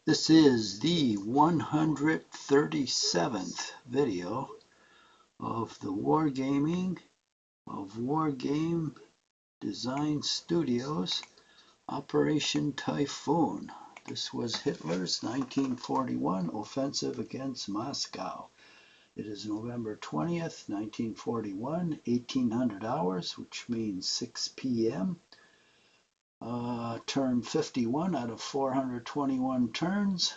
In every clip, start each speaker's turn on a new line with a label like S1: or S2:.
S1: This is the 137th video of the wargaming of Wargame Design Studios Operation Typhoon. This was Hitler's 1941 offensive against Moscow. It is November 20th, 1941, 1800 hours, which means 6 p.m. Turn 51 out of 421 turns.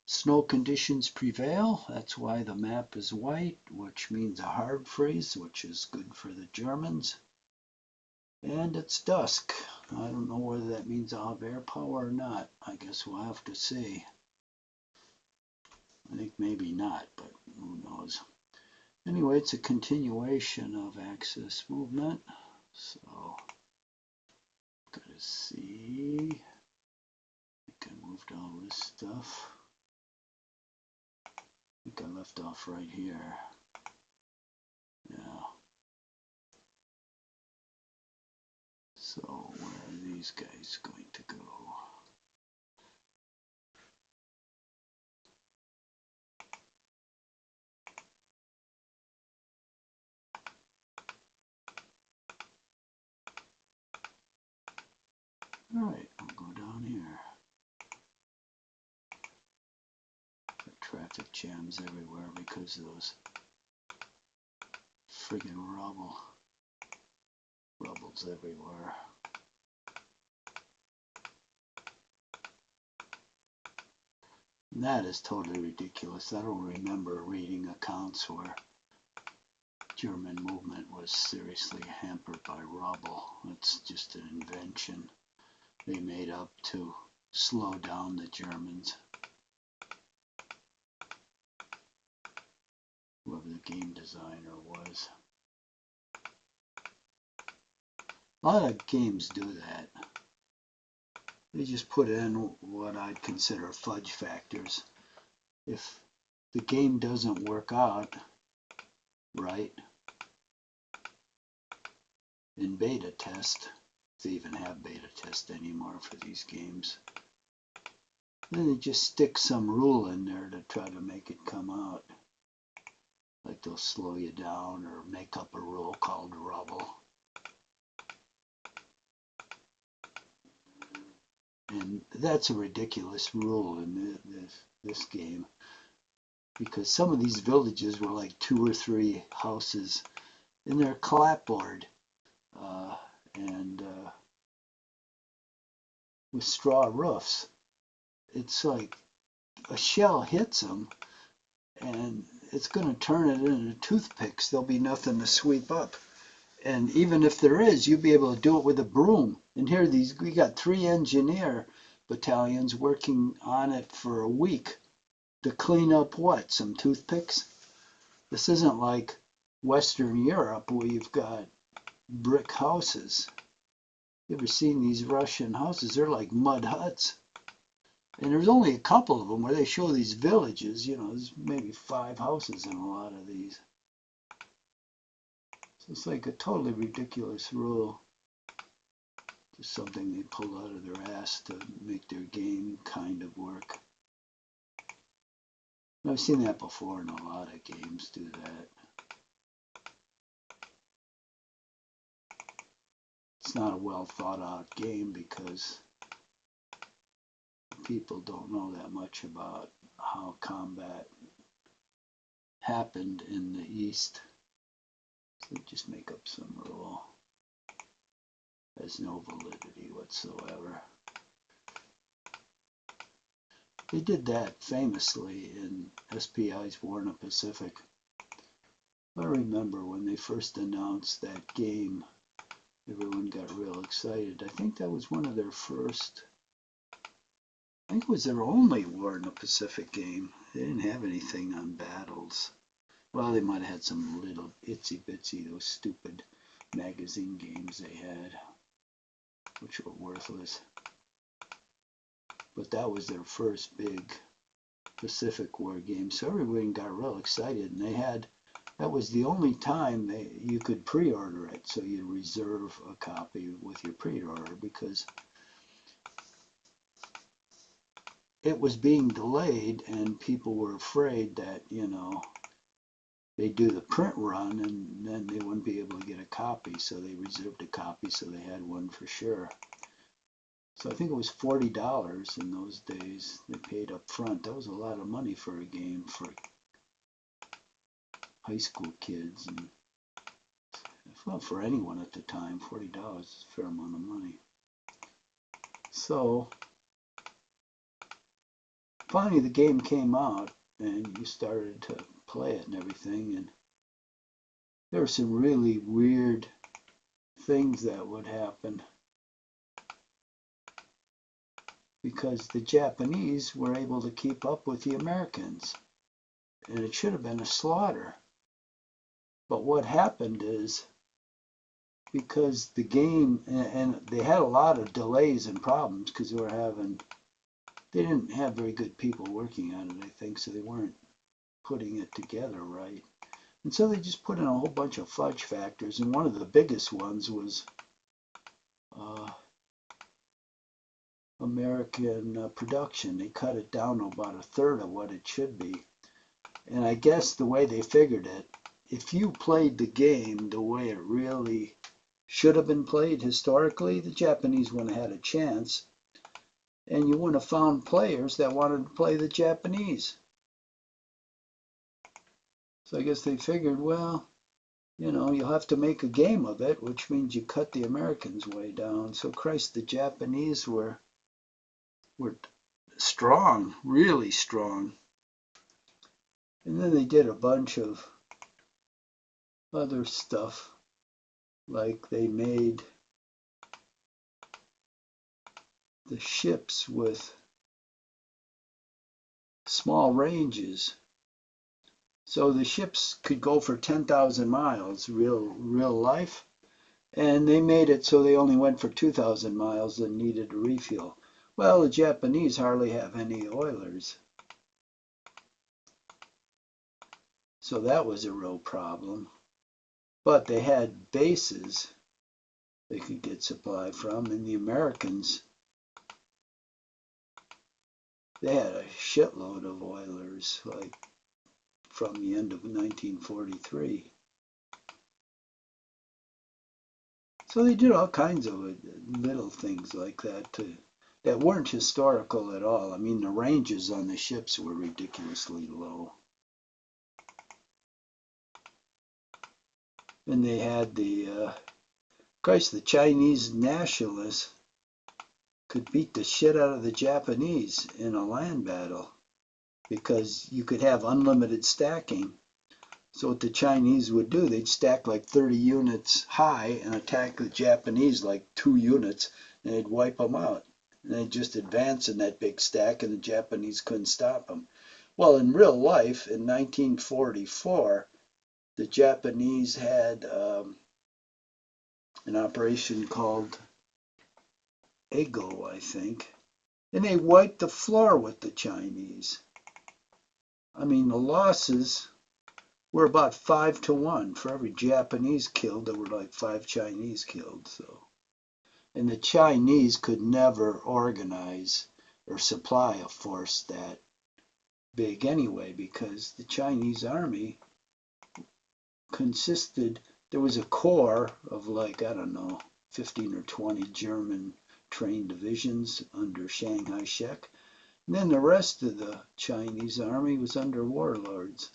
S1: Snow conditions prevail. That's why the map is white, which means a hard freeze, which is good for the Germans. And it's dusk. I don't know whether that means I'll have air power or not. I guess we'll have to see. I think maybe not, but who knows. Anyway, it's a continuation of Axis movement. So, gotta see. I think I moved all this stuff. I think I left off right here. Yeah. So where are these guys going to go? All right, I'll go down here. Traffic jams everywhere because of those friggin' rubble's everywhere. And that is totally ridiculous. I don't remember reading accounts where German movement was seriously hampered by rubble. It's just an invention they made up to slow down the Germans. Whoever the game designer was. A lot of games do that. They just put in what I'd consider fudge factors. If the game doesn't work out right in beta test, if they even have beta test anymore for these games, then they just stick some rule in there to try to make it come out. Like they'll slow you down or make up a rule called rubble. And that's a ridiculous rule in this game, because some of these villages were like 2 or 3 houses in their clapboard and with straw roofs. It's like a shell hits them and it's going to turn it into toothpicks. There'll be nothing to sweep up. And even if there is, you'll be able to do it with a broom. And here we got 3 engineer battalions working on it for a week to clean up what? Some toothpicks? This isn't like Western Europe where you've got brick houses. You ever seen these Russian houses? They're like mud huts. And there's only a couple of them where they show these villages. You know, there's maybe 5 houses in a lot of these. So it's like a totally ridiculous rule. Just something they pull out of their ass to make their game kind of work. And I've seen that before, and a lot of games do that. It's not a well thought out game because people don't know that much about how combat happened in the East. So they just make up some rule. Has no validity whatsoever. They did that famously in SPI's War in the Pacific. I remember when they first announced that game, everyone got real excited. I think that was one of their first, I think it was their only War in the Pacific game. They didn't have anything on battles. Well, they might have had some little itsy bitsy, those stupid magazine games they had, which were worthless. But that was their first big Pacific War game, so everyone got real excited, and that was the only time you could pre-order it, so you reserve a copy with your pre-order, because it was being delayed, and people were afraid that, they'd do the print run and then they wouldn't be able to get a copy. So they reserved a copy so they had one for sure. So I think it was $40 in those days they paid up front. That was a lot of money for a game for high school kids, and well, for anyone at the time. $40 is a fair amount of money. So finally the game came out and you started to play it and everything, and there were some really weird things that would happen because the Japanese were able to keep up with the Americans, and it should have been a slaughter. But what happened is, because the game, and they had a lot of delays and problems because they didn't have very good people working on it, I think, so they weren't putting it together right. And so they just put in a whole bunch of fudge factors, and one of the biggest ones was American production. They cut it down to about a third of what it should be. And I guess the way they figured it, if you played the game the way it really should have been played historically, the Japanese wouldn't have had a chance, and you wouldn't have found players that wanted to play the Japanese. So I guess they figured, well, you'll have to make a game of it, which means you cut the Americans way down. So Christ, the Japanese were strong, really strong. And then they did a bunch of other stuff, like they made the ships with small ranges. So the ships could go for 10,000 miles, real life, and they made it so they only went for 2,000 miles and needed a refuel. Well, the Japanese hardly have any oilers, so that was a real problem. But they had bases they could get supply from, and the Americans, they had a shitload of oilers, like from the end of 1943. So they did all kinds of little things like that that weren't historical at all. I mean, the ranges on the ships were ridiculously low. And they had the Chinese nationalists could beat the shit out of the Japanese in a land battle because you could have unlimited stacking. So what the Chinese would do, they'd stack like 30 units high and attack the Japanese like 2 units, and they'd wipe them out. And they'd just advance in that big stack, and the Japanese couldn't stop them. Well, in real life, in 1944, the Japanese had an operation called Ego, I think, and they wiped the floor with the Chinese. I mean, the losses were about 5-1. For every Japanese killed, there were like 5 Chinese killed. So, and the Chinese could never organize or supply a force that big anyway, because the Chinese army consisted, there was a corps of like, I don't know, 15 or 20 German trained divisions under Chiang Kai-shek. And then the rest of the Chinese army was under warlords.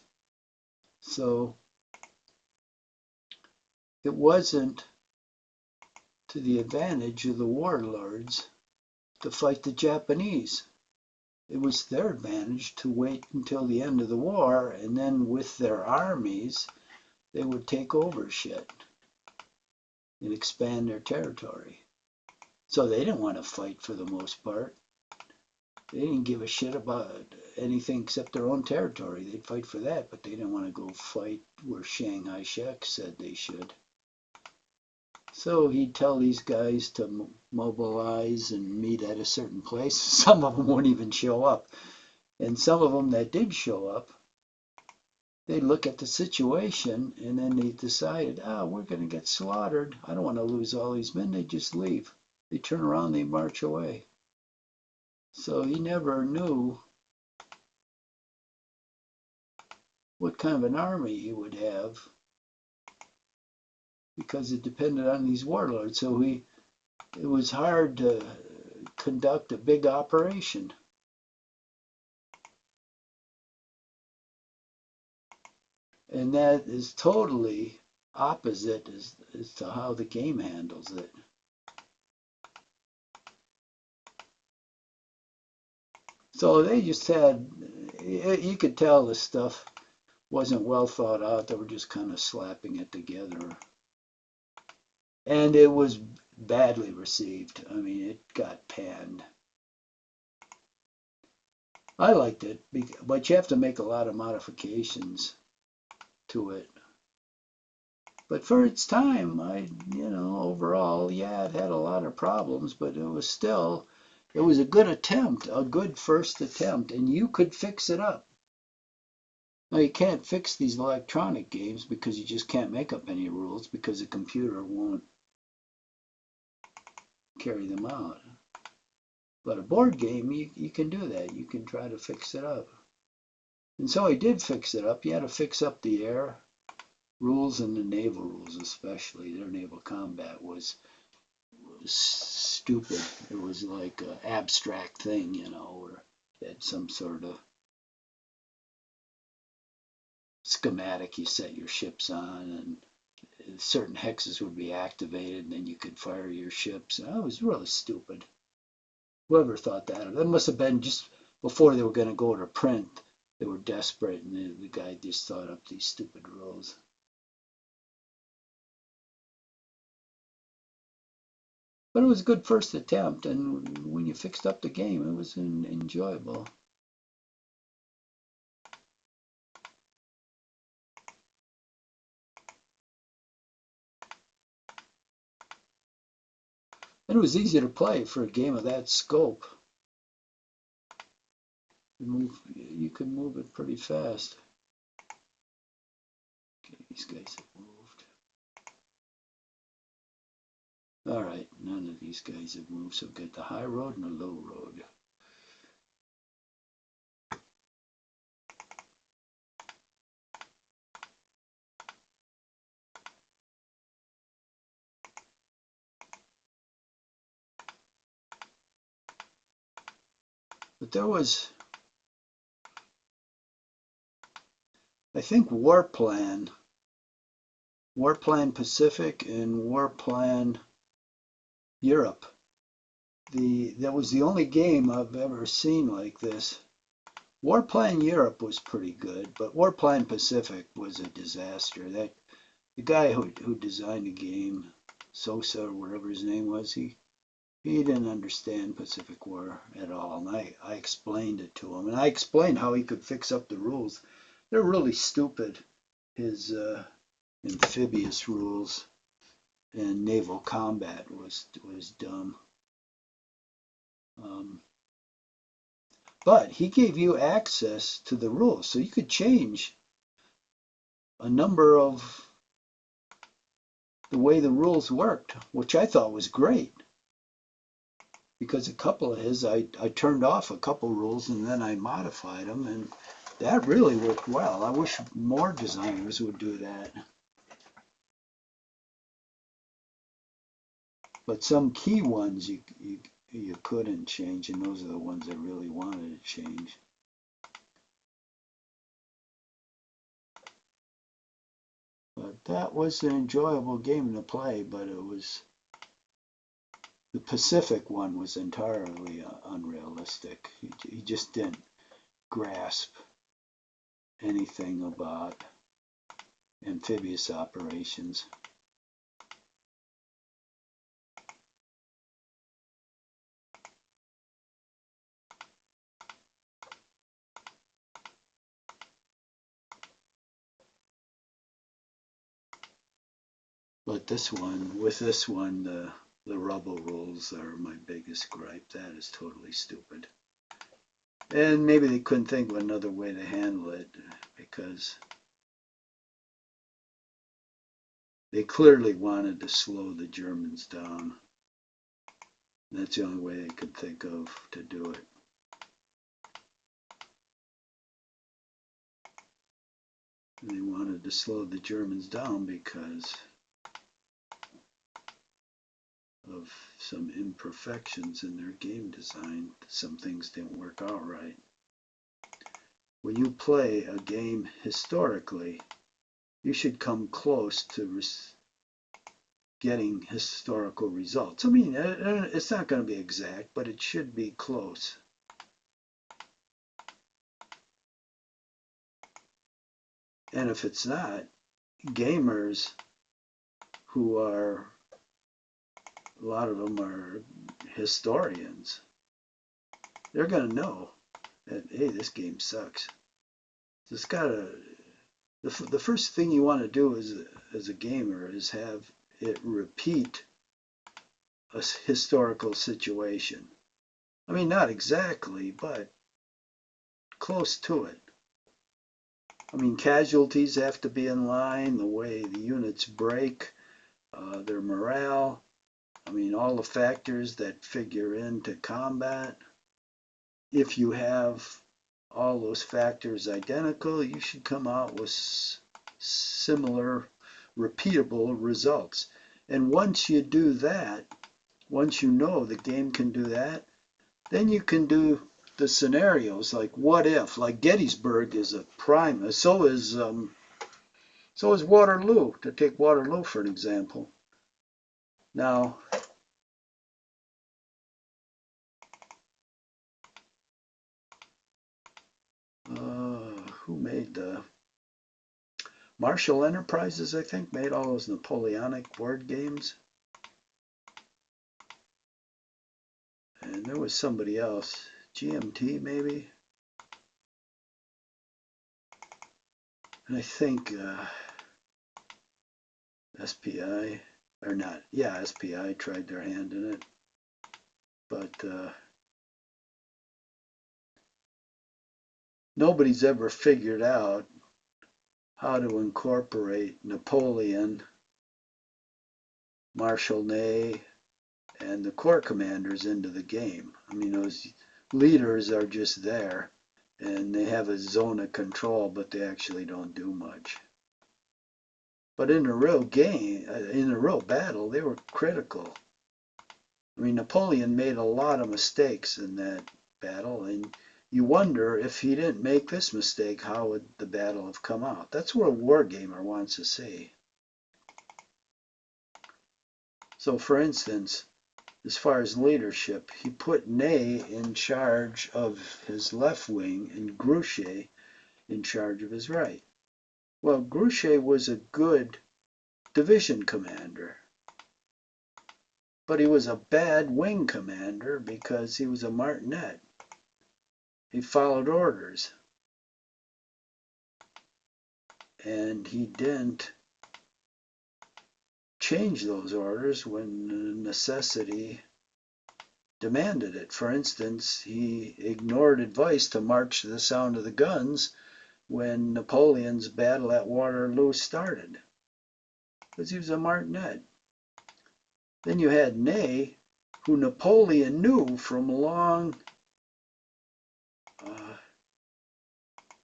S1: So it wasn't to the advantage of the warlords to fight the Japanese. It was their advantage to wait until the end of the war, and then with their armies, they would take over shit and expand their territory. So they didn't want to fight for the most part. They didn't give a shit about anything except their own territory. They'd fight for that, but they didn't want to go fight where Chiang Kai-shek said they should. So he'd tell these guys to mobilize and meet at a certain place. Some of them wouldn't even show up. And some of them that did show up, they'd look at the situation and then they decided, we're going to get slaughtered. I don't want to lose all these men. They just leave. They turn around, they march away. So he never knew what kind of an army he would have because it depended on these warlords. So it was hard to conduct a big operation. And that is totally opposite as to how the game handles it. So they just had, you could tell the stuff wasn't well thought out. They were just kind of slapping it together. And it was badly received. I mean, it got panned. I liked it, but you have to make a lot of modifications to it. But for its time, overall, yeah, it had a lot of problems, but it was a good attempt, a good first attempt, and you could fix it up. Now, you can't fix these electronic games because you just can't make up any rules because the computer won't carry them out. But a board game, you can do that. You can try to fix it up. And so he did fix it up. You had to fix up the air rules and the naval rules, especially. Their naval combat was stupid. It was like an abstract thing, where you had some sort of schematic you set your ships on, and certain hexes would be activated, and then you could fire your ships. And that was really stupid. Whoever thought that? That must have been just before they were going to go to print. They were desperate, and the guy just thought up these stupid rules. But it was a good first attempt, and when you fixed up the game, it was enjoyable. And it was easy to play for a game of that scope. You could move it pretty fast. Okay, these guys have moved. All right, none of these guys have moved, so get the high road and the low road. But there was, I think, Warplan Pacific and Warplan Europe. That was the only game I've ever seen like this. Warplan Europe was pretty good, but Warplan Pacific was a disaster. The guy who designed the game, Sosa or whatever his name was, he didn't understand Pacific War at all. And I explained it to him, and I explained how he could fix up the rules. They're really stupid. His amphibious rules and naval combat was dumb. But he gave you access to the rules, so you could change a number of the way the rules worked, which I thought was great. Because a couple of his, I turned off a couple rules and then I modified them, and that really worked well. I wish more designers would do that. But some key ones you couldn't change, and those are the ones I really wanted to change. But that was an enjoyable game to play, but the Pacific one was entirely unrealistic. He just didn't grasp anything about amphibious operations. But with this one, the rubble rules are my biggest gripe. That is totally stupid. And maybe they couldn't think of another way to handle it because they clearly wanted to slow the Germans down. That's the only way they could think of to do it. They wanted to slow the Germans down because of some imperfections in their game design. Some things didn't work out right. When you play a game historically, you should come close to getting historical results. I mean, it's not going to be exact, but it should be close. And if it's not, gamers who are, a lot of them are historians, they're going to know that, hey, this game sucks. So it's got to, the first thing you want to do as a gamer is have it repeat a historical situation. I mean, not exactly, but close to it. I mean, casualties have to be in line, the way the units break, their morale. I mean, all the factors that figure into combat. If you have all those factors identical, you should come out with similar, repeatable results. And once you do that, once you know the game can do that, then you can do the scenarios like what if, like Gettysburg is a prime. So is Waterloo, to take Waterloo for an example. Now, who made the Marshall Enterprises, I think, made all those Napoleonic board games. And there was somebody else, GMT maybe. And I think SPI, or not, yeah, SPI tried their hand in it. But nobody's ever figured out how to incorporate Napoleon, Marshal Ney, and the corps commanders into the game. I mean, those leaders are just there, and they have a zone of control, but they actually don't do much. But in a real game, in a real battle, they were critical. I mean, Napoleon made a lot of mistakes in that battle, and you wonder if he didn't make this mistake, how would the battle have come out? That's what a wargamer wants to see. So, for instance, as far as leadership, he put Ney in charge of his left wing and Grouchy in charge of his right. Well, Grouchy was a good division commander, but he was a bad wing commander because he was a martinet. He followed orders, and he didn't change those orders when necessity demanded it. For instance, he ignored advice to march to the sound of the guns when Napoleon's battle at Waterloo started, because he was a martinet. Then you had Ney, who Napoleon knew from long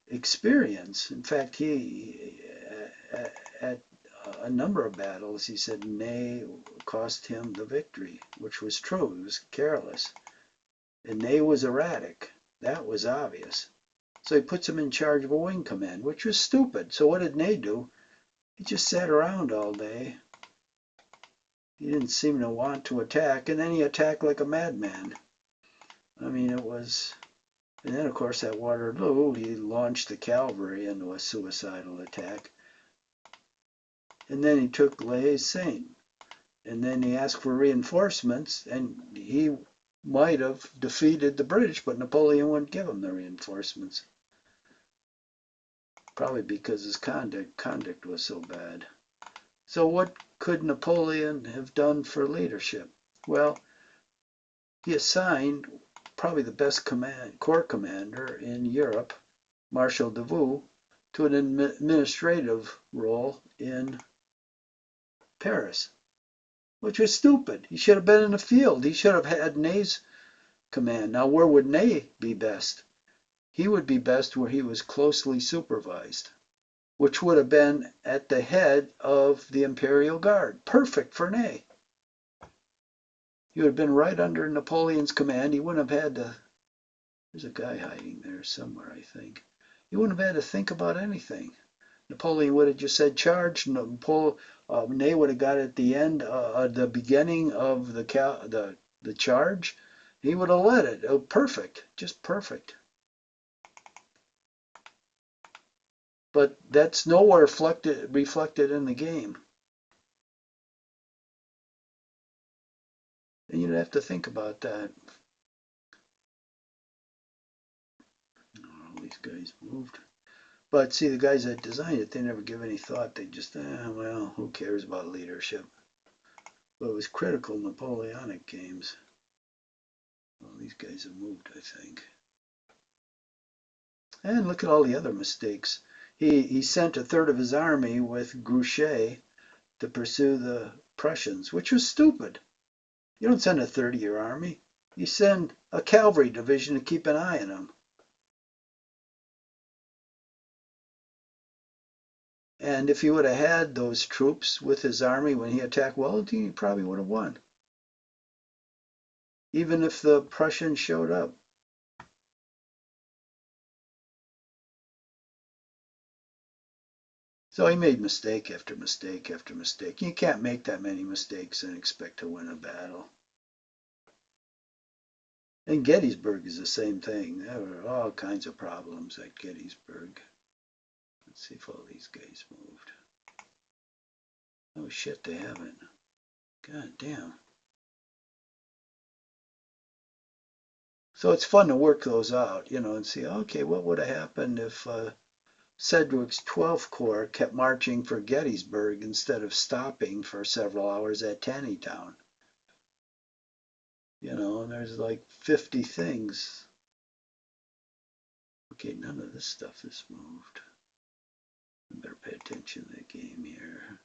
S1: experience. In fact, he at a number of battles, he said Ney cost him the victory, which was true. He was careless. And Ney was erratic. That was obvious. So he puts him in charge of a wing command, which was stupid. So what did Ney do? He just sat around all day. He didn't seem to want to attack, and then he attacked like a madman. I mean, it was... And then, of course, at Waterloo, he launched the cavalry into a suicidal attack. And then he took Les Saint. And then he asked for reinforcements, and he might have defeated the British, but Napoleon wouldn't give him the reinforcements. Probably because his conduct was so bad. So what could Napoleon have done for leadership? Well, he assigned probably the best corps commander in Europe, Marshal Davout, to an administrative role in Paris, which was stupid. He should have been in the field. He should have had Ney's command. Now, where would Ney be best? He would be best where he was closely supervised. which would have been at the head of the Imperial Guard. Perfect for Ney. He would have been right under Napoleon's command. He wouldn't have had to. There's a guy hiding there somewhere, I think. He wouldn't have had to think about anything. Napoleon would have just said charge. Ney would have got at the end, the beginning of the charge. He would have led it. Oh, perfect, just perfect. But that's nowhere reflected in the game. And you'd have to think about that. Oh, these guys moved. But see, the guys that designed it, they never give any thought. They just, well, who cares about leadership? But it was critical Napoleonic games. Well, these guys have moved, I think. And look at all the other mistakes. He sent a third of his army with Grouchy to pursue the Prussians, which was stupid. You don't send a third of your army. You send a cavalry division to keep an eye on them. And if he would have had those troops with his army when he attacked Wellington, he probably would have won. Even if the Prussians showed up. So he made mistake after mistake after mistake. You can't make that many mistakes and expect to win a battle. And Gettysburg is the same thing. There were all kinds of problems at Gettysburg. Let's see if all these guys moved. Oh shit, they haven't. God damn. So it's fun to work those out, and see, okay, what would have happened if Sedgwick's 12th Corps kept marching for Gettysburg instead of stopping for several hours at Taneytown? And there's like 50 things. Okay, none of this stuff is moved. I better pay attention to the game here.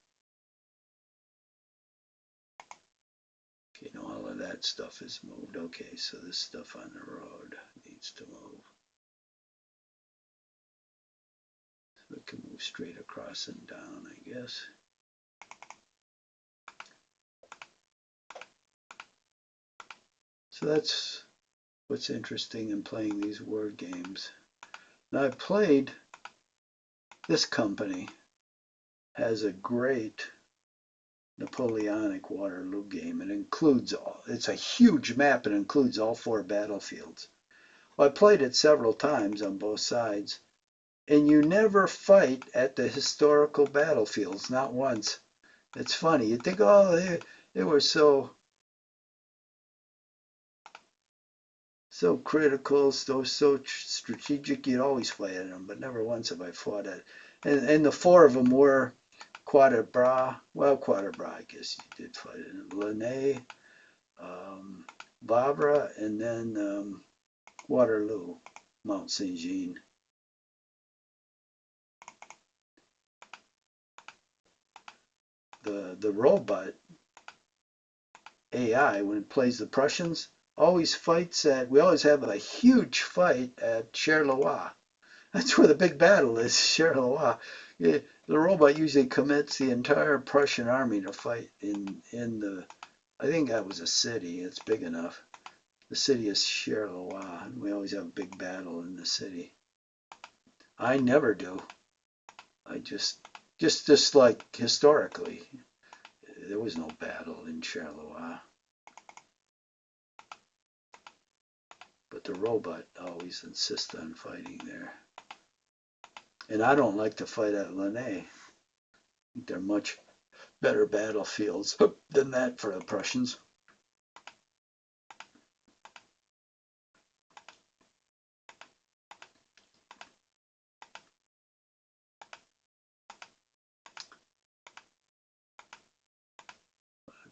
S1: Okay, no, all of that stuff is moved. Okay, so this stuff on the road needs to move. So it can move straight across and down, I guess. So that's what's interesting in playing these word games. Now I've played, this company has a great Napoleonic Waterloo game. It's a huge map. It includes all 4 battlefields. Well, I played it several times on both sides, and you never fight at the historical battlefields, not once. It's funny. You think, oh, they were so critical, so strategic. You'd always fight at them, but never once have I fought at. And the 4 of them were Quatre-Bras. Well, Quatre-Bras, I guess you did fight it. Lanay, Vavra, and then Waterloo, Mount Saint Jean. The robot AI, when it plays the Prussians, always fights we always have a huge fight at Charleroi. That's where the big battle is, Charleroi. The robot usually commits the entire Prussian army to fight in the, I think that was a city, it's big enough. The city is Charleroi, and we always have a big battle in the city. I never do. I just like historically, there was no battle in Charleroi. But the robot always insists on fighting there. And I don't like to fight at Lanay. I think they're much better battlefields than that for the Prussians.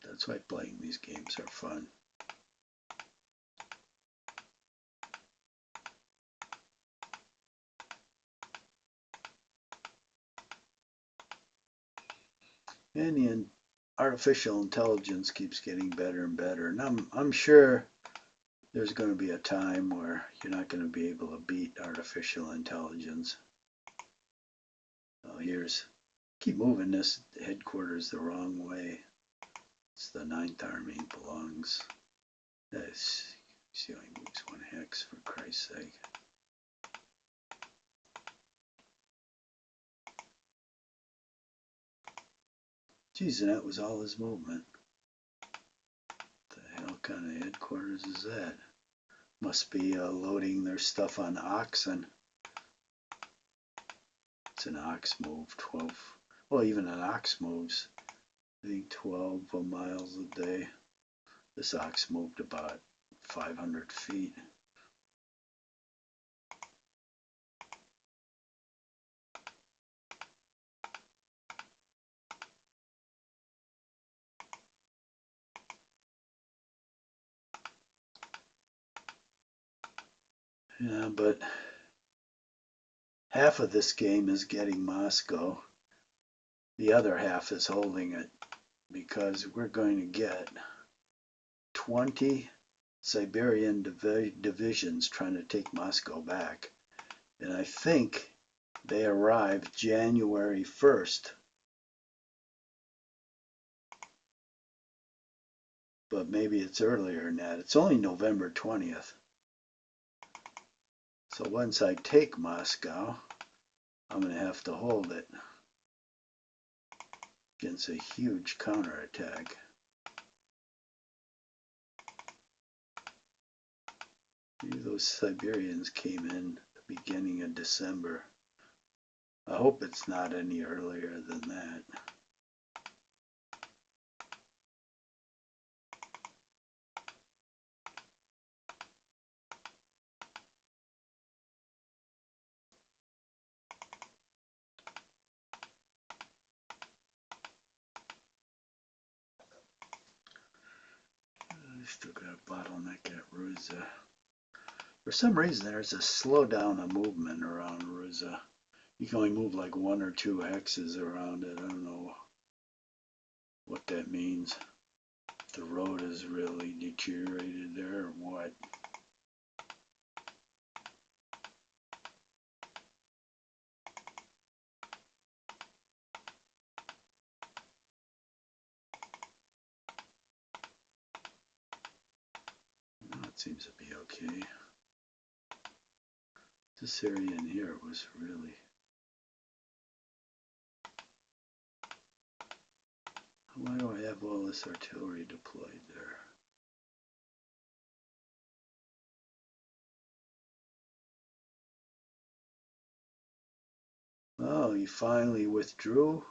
S1: That's why playing these games are fun. And the artificial intelligence keeps getting better and better. And I'm sure there's going to be a time where you're not going to be able to beat artificial intelligence. here's, keep moving this headquarters the wrong way. It's the 9th Army belongs. That's, see, only moves 1 hex for Christ's sake. Geez, and that was all his movement. What the hell kind of headquarters is that? Must be loading their stuff on oxen. It's an ox move, 12. Well, even an ox moves, I think 12 miles a day. This ox moved about 500 feet. Yeah, but half of this game is getting Moscow. The other half is holding it, because we're going to get 20 Siberian divisions trying to take Moscow back. And I think they arrived January 1st. But maybe it's earlier than that. It's only November 20th. So once I take Moscow, I'm going to have to hold it against a huge counterattack. Maybe those Siberians came in the beginning of December. I hope it's not any earlier than that. I still got a bottleneck at Ruza. For some reason, there's a slowdown of movement around Ruza. You can only move like 1 or 2 hexes around it. I don't know what that means. If the road is really deteriorated there or what. No, it seems to be okay. This area in here was really... Why do I have all this artillery deployed there? Oh, he finally withdrew?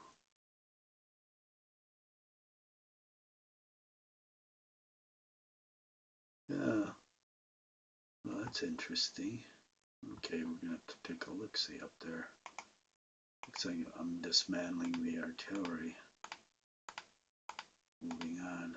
S1: Yeah. Well, that's interesting. Okay, we're gonna have to take a look-see up there. Looks like I'm dismantling the artillery. Moving on.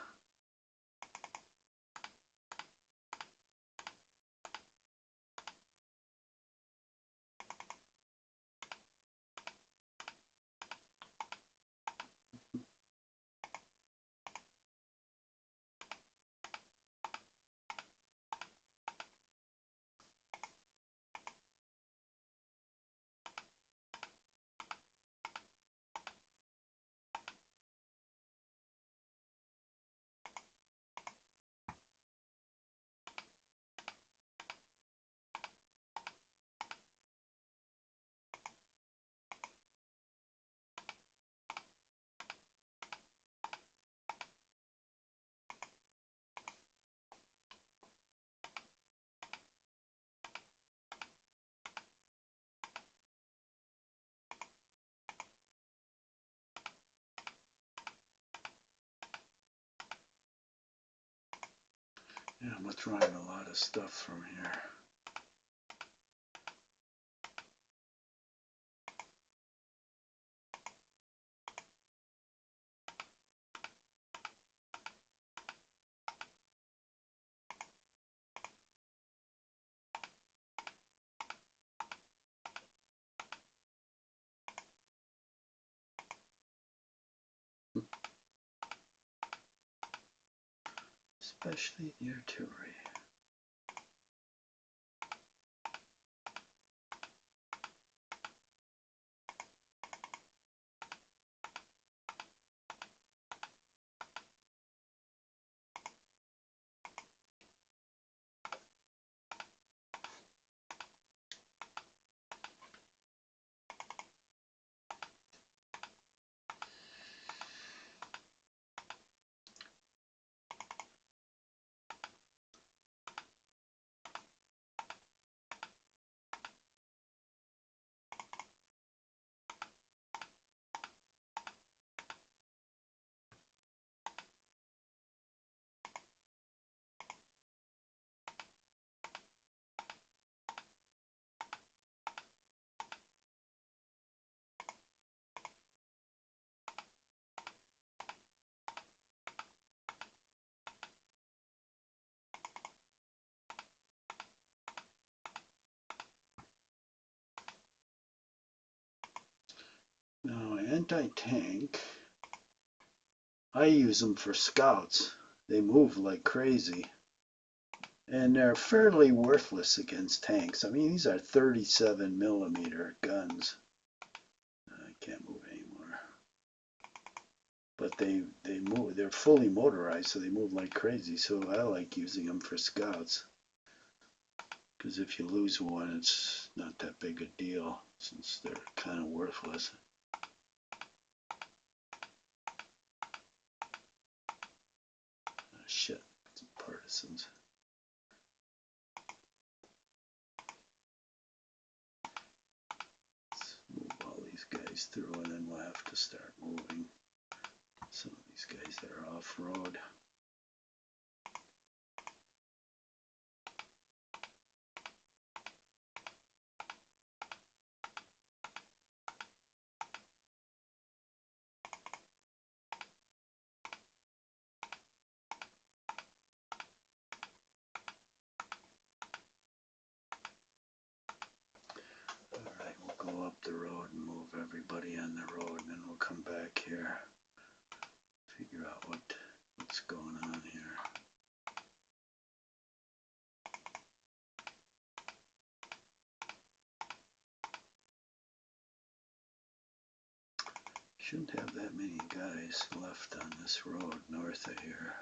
S1: Yeah, I'm withdrawing a lot of stuff from here. Especially the artillery. anti-tank, I use them for scouts. They move like crazy. And they're fairly worthless against tanks. I mean, these are 37 millimeter guns. I can't move anymore. But they move. They're fully motorized, so they move like crazy. So I like using them for scouts. Because if you lose one, it's not that big a deal, since they're kind of worthless. Oh, shit, some partisans. Let's move all these guys through, and then we'll have to start moving some of these guys that are off-road. Alright, we'll go up the road and move everybody on the road, and then we'll come back here, figure out what's going on here. Shouldn't have that many guys left on this road north of here.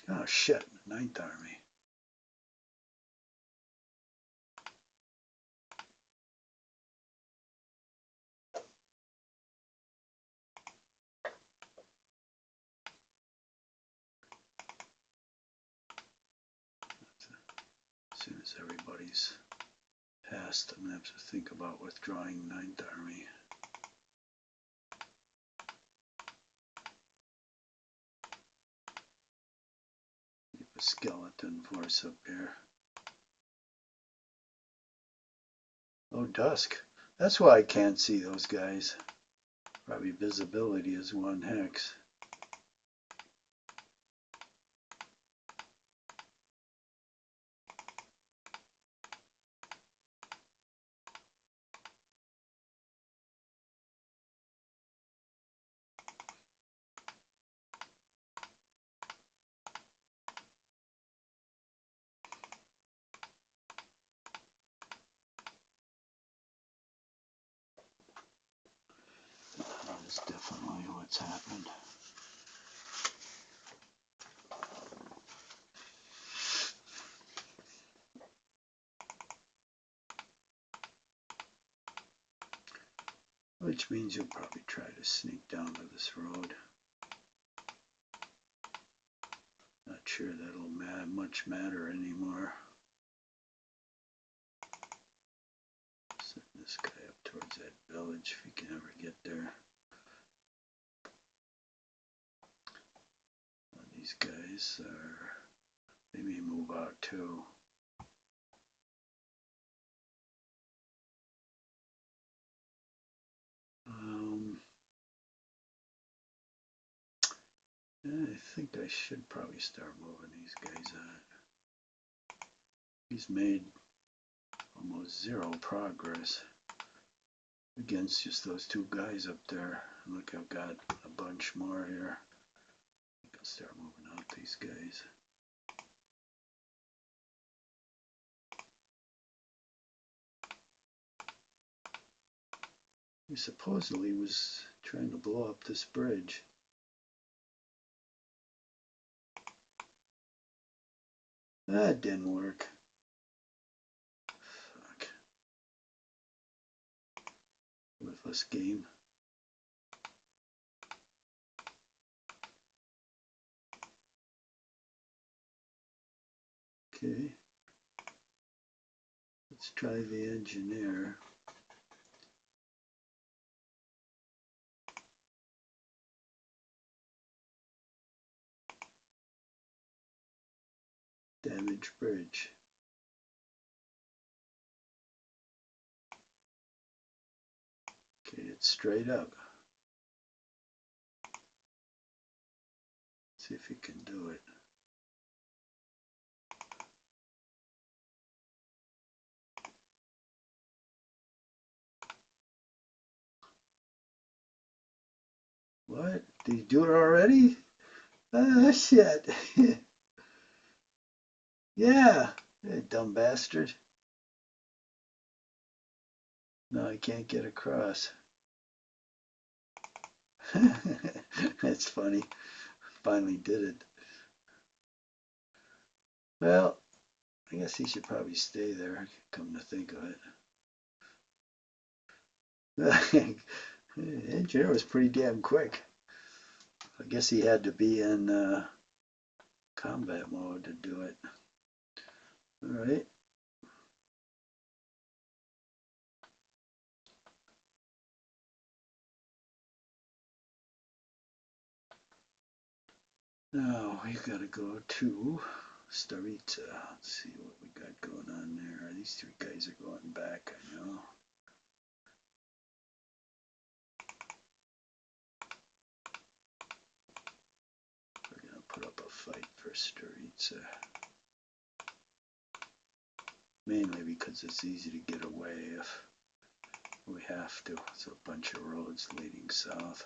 S1: Oh shit, Ninth Army. As soon as everybody's passed, I'm going to have to think about withdrawing Ninth Army. Keep a skeleton force up here. Oh, dusk. That's why I can't see those guys. Probably visibility is 1 hex. That is definitely what's happened. Which means you'll probably try to sneak down to this road. Not sure that'll much matter anymore. Send this guy up towards that village if he can ever get there. These guys they may move out too. Yeah, I think I should probably start moving these guys out. He's made almost 0 progress against just those 2 guys up there. Look, I've got a bunch more here. I think I'll start moving out these guys. He supposedly was trying to blow up this bridge. That didn't work. Fuck. Worthless game. Okay. Let's try the engineer. Damaged bridge. Okay, it's straight up. See if you can do it. What? Did you do it already? Ah, shit. Yeah. Hey, dumb bastard. No, I can't get across. That's funny. Finally did it. Well, I guess he should probably stay there, come to think of it. Engineer was pretty damn quick. I guess he had to be in combat mode to do it. All right. Now we gotta go to Starita. Let's see what we got going on there. These three guys are going back, I know. We're gonna put up a fight for Starita. Mainly because it's easy to get away if we have to. It's a bunch of roads leading south.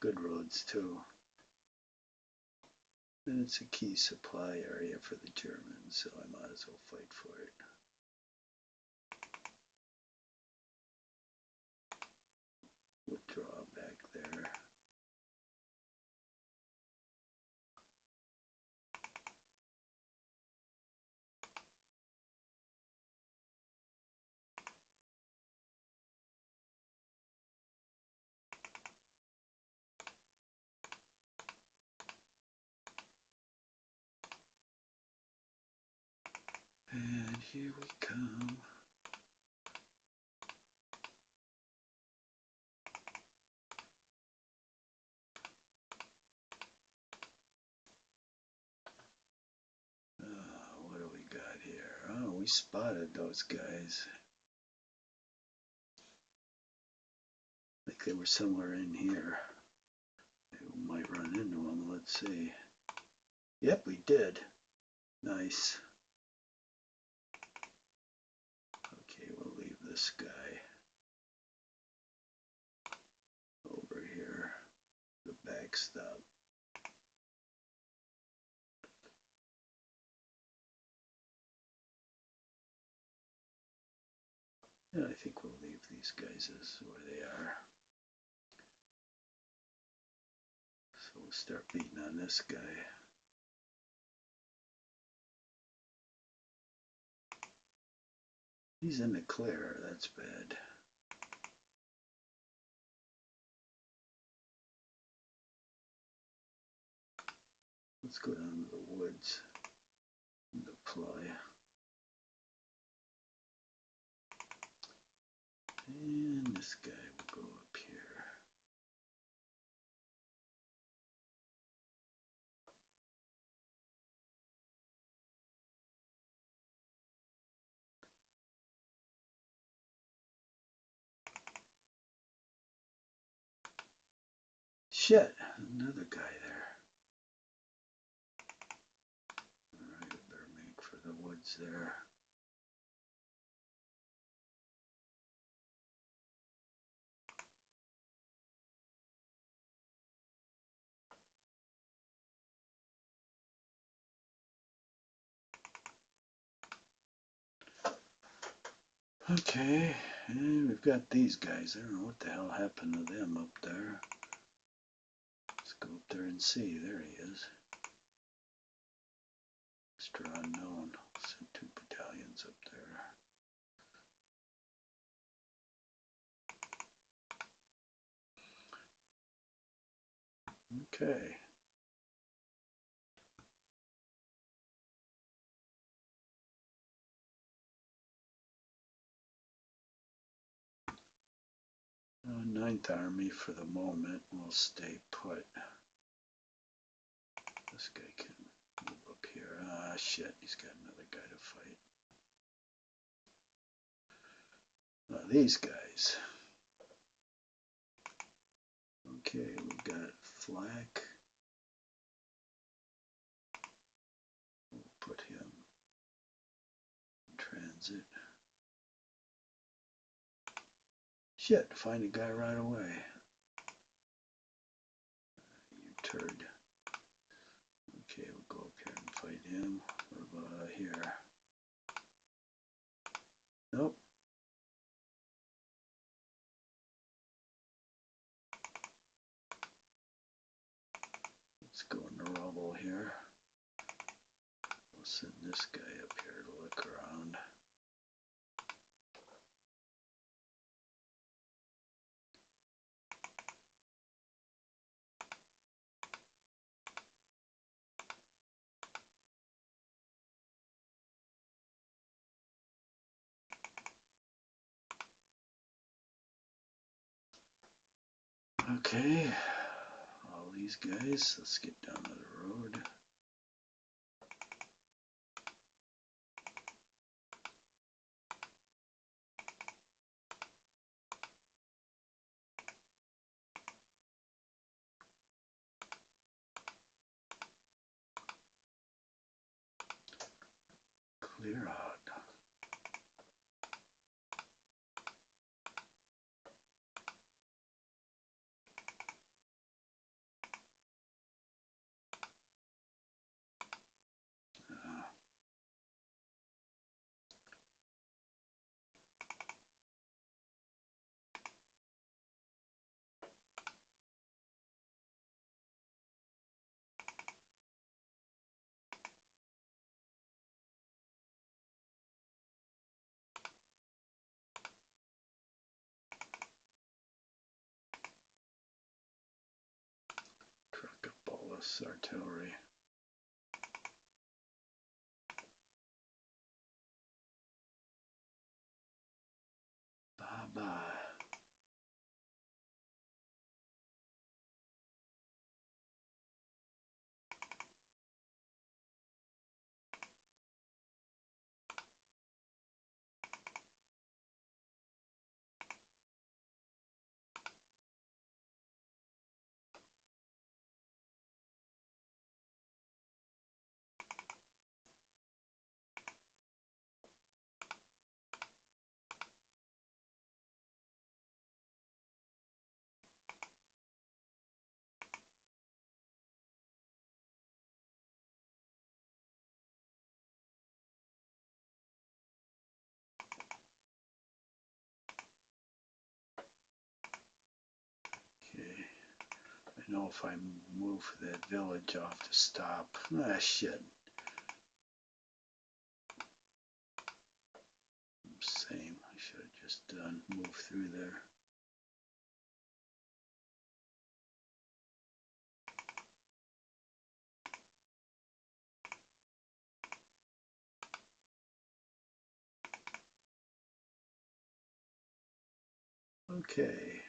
S1: Good roads too. And it's a key supply area for the Germans, so I might as well fight for it. Withdraw back there. And here we come. What do we got here? Oh, we spotted those guys. I think they were somewhere in here. We might run into them. Let's see. Yep, we did. Nice. Okay, we'll leave this guy over here. The backstop. Yeah, I think we'll leave these guys as where they are. So we'll start beating on this guy. He's in the clear, that's bad. Let's go down to the woods and deploy. And this guy will go up here. Shit, another guy there. Alright, I better make for the woods there. Okay, and we've got these guys. I don't know what the hell happened to them up there. Let's go up there and see. There he is. Extra unknown. Sent 2 battalions up there. Okay. Ninth Army for the moment will stay put. This guy can move up here. Ah, shit, he's got another guy to fight. Now these guys. Okay, we've got flak. We'll put him in transit. Shit, find a guy right away. You turd. Okay, we'll go up here and fight him. What about here? Nope. Let's go in the rubble here. We'll send this guy up here to look around. Okay, all these guys, let's get down to the road. Clear out. Truck up all this artillery. Bye-bye. Okay. I know if I move that village off to stop. Ah, shit. Same. I should have just moved through there. Okay.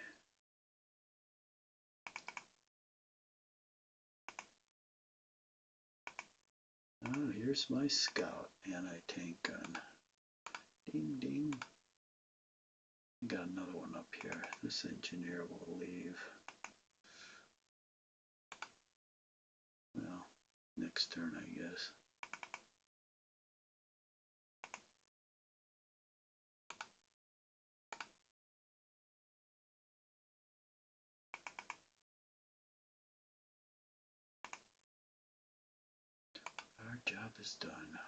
S1: Oh, here's my scout anti-tank gun. Ding ding. Got another one up here. This engineer will leave. Well, next turn, I guess. Our job is done.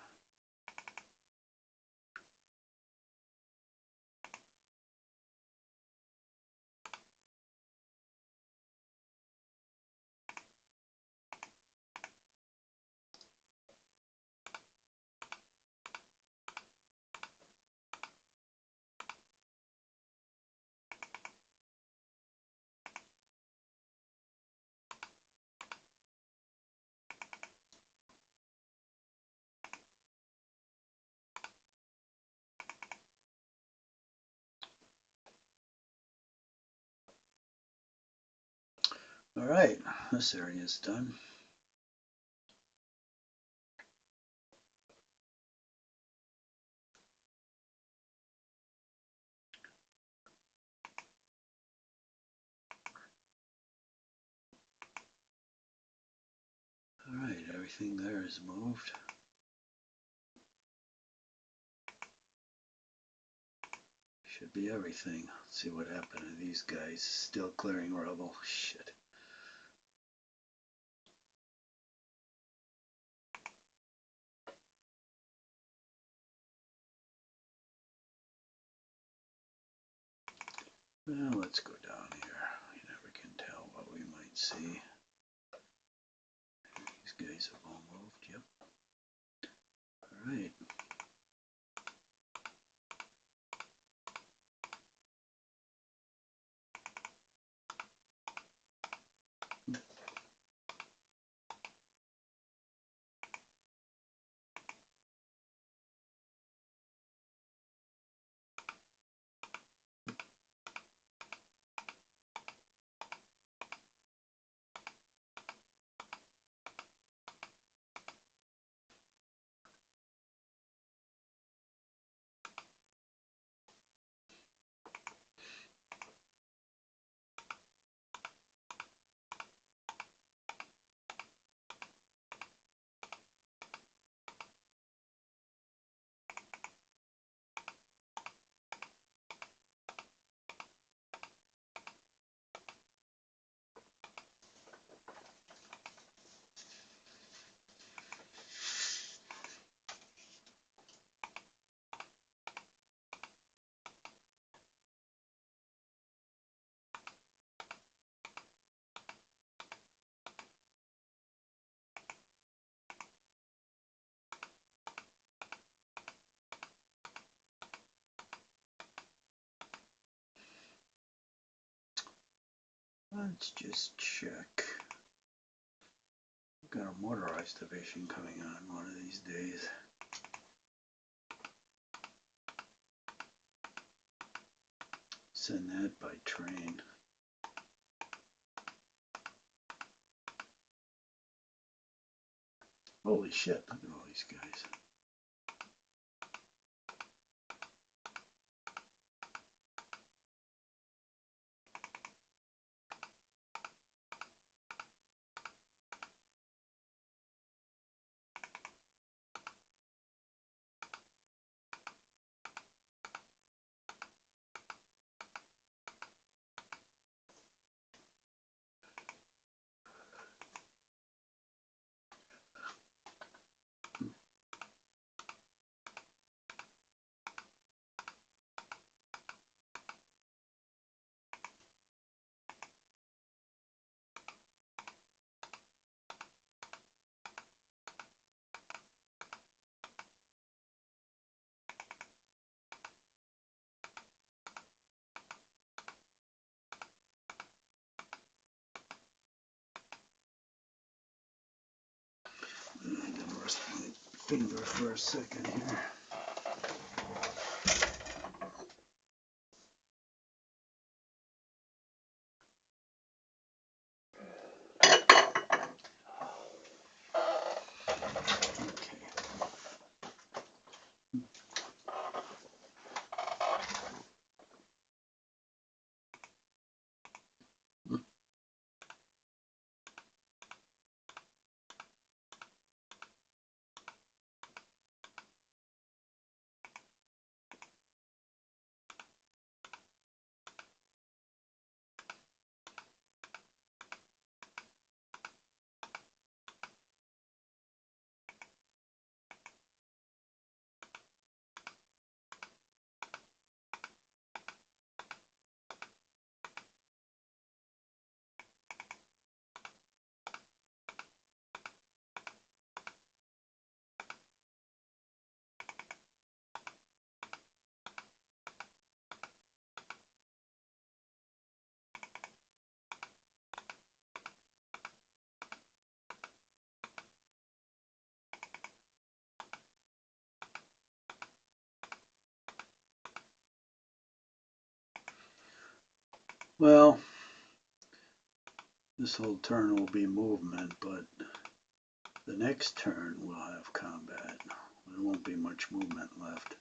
S1: All right, this area is done. All right, everything there is moved. Should be everything. Let's see what happened to these guys. Still clearing rubble. Shit. Well, let's go down here. You never can tell what we might see. These guys have all moved. Yep. All right. Let's just check. We've got a motorized division coming on one of these days. Send that by train. Holy shit, look at all these guys. I'm gonna rest my finger for a second here. Well, This whole turn will be movement, but the next turn we'll have combat. There won't be much movement left.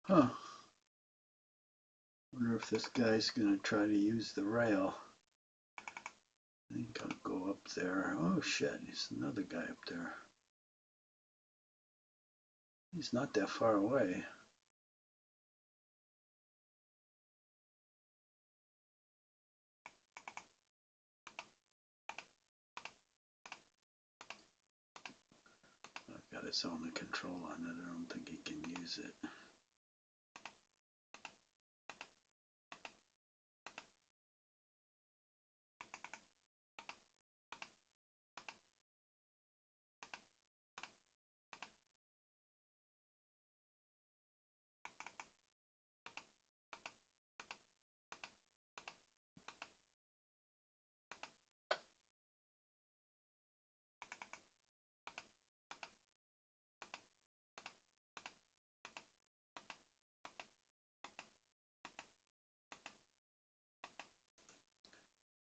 S1: Huh. Wonder if this guy's gonna try to use the rail. I think I'll go up there. Oh shit, there's another guy up there. He's not that far away. I've got his own control on it. I don't think he can use it.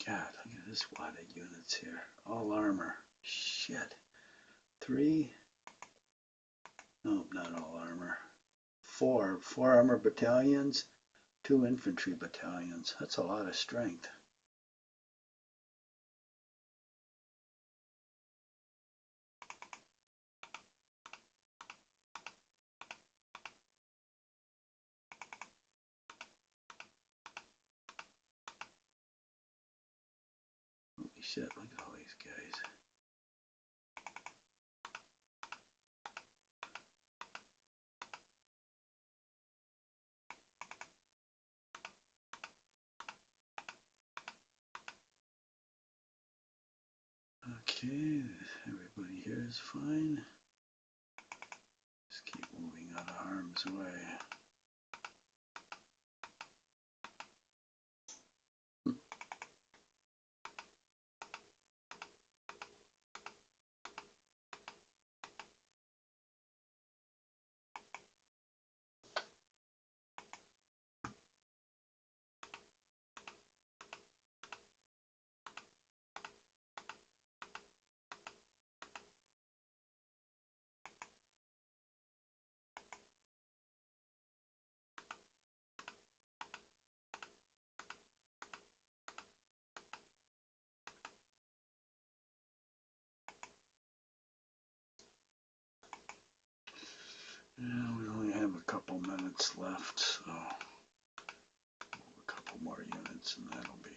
S1: God, look at this wad of units here. All armor. Shit. 3. Nope, not all armor. 4 armor battalions, 2 infantry battalions. That's a lot of strength. Holy shit, look at all these guys. Okay, everybody here is fine. Just keep moving out of harm's way. Yeah, we only have a couple minutes left, so a couple more units and that'll be it.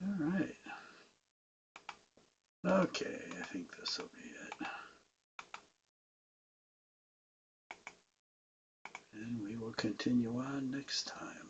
S1: All right. Okay, I think this will be it. And we will continue on next time.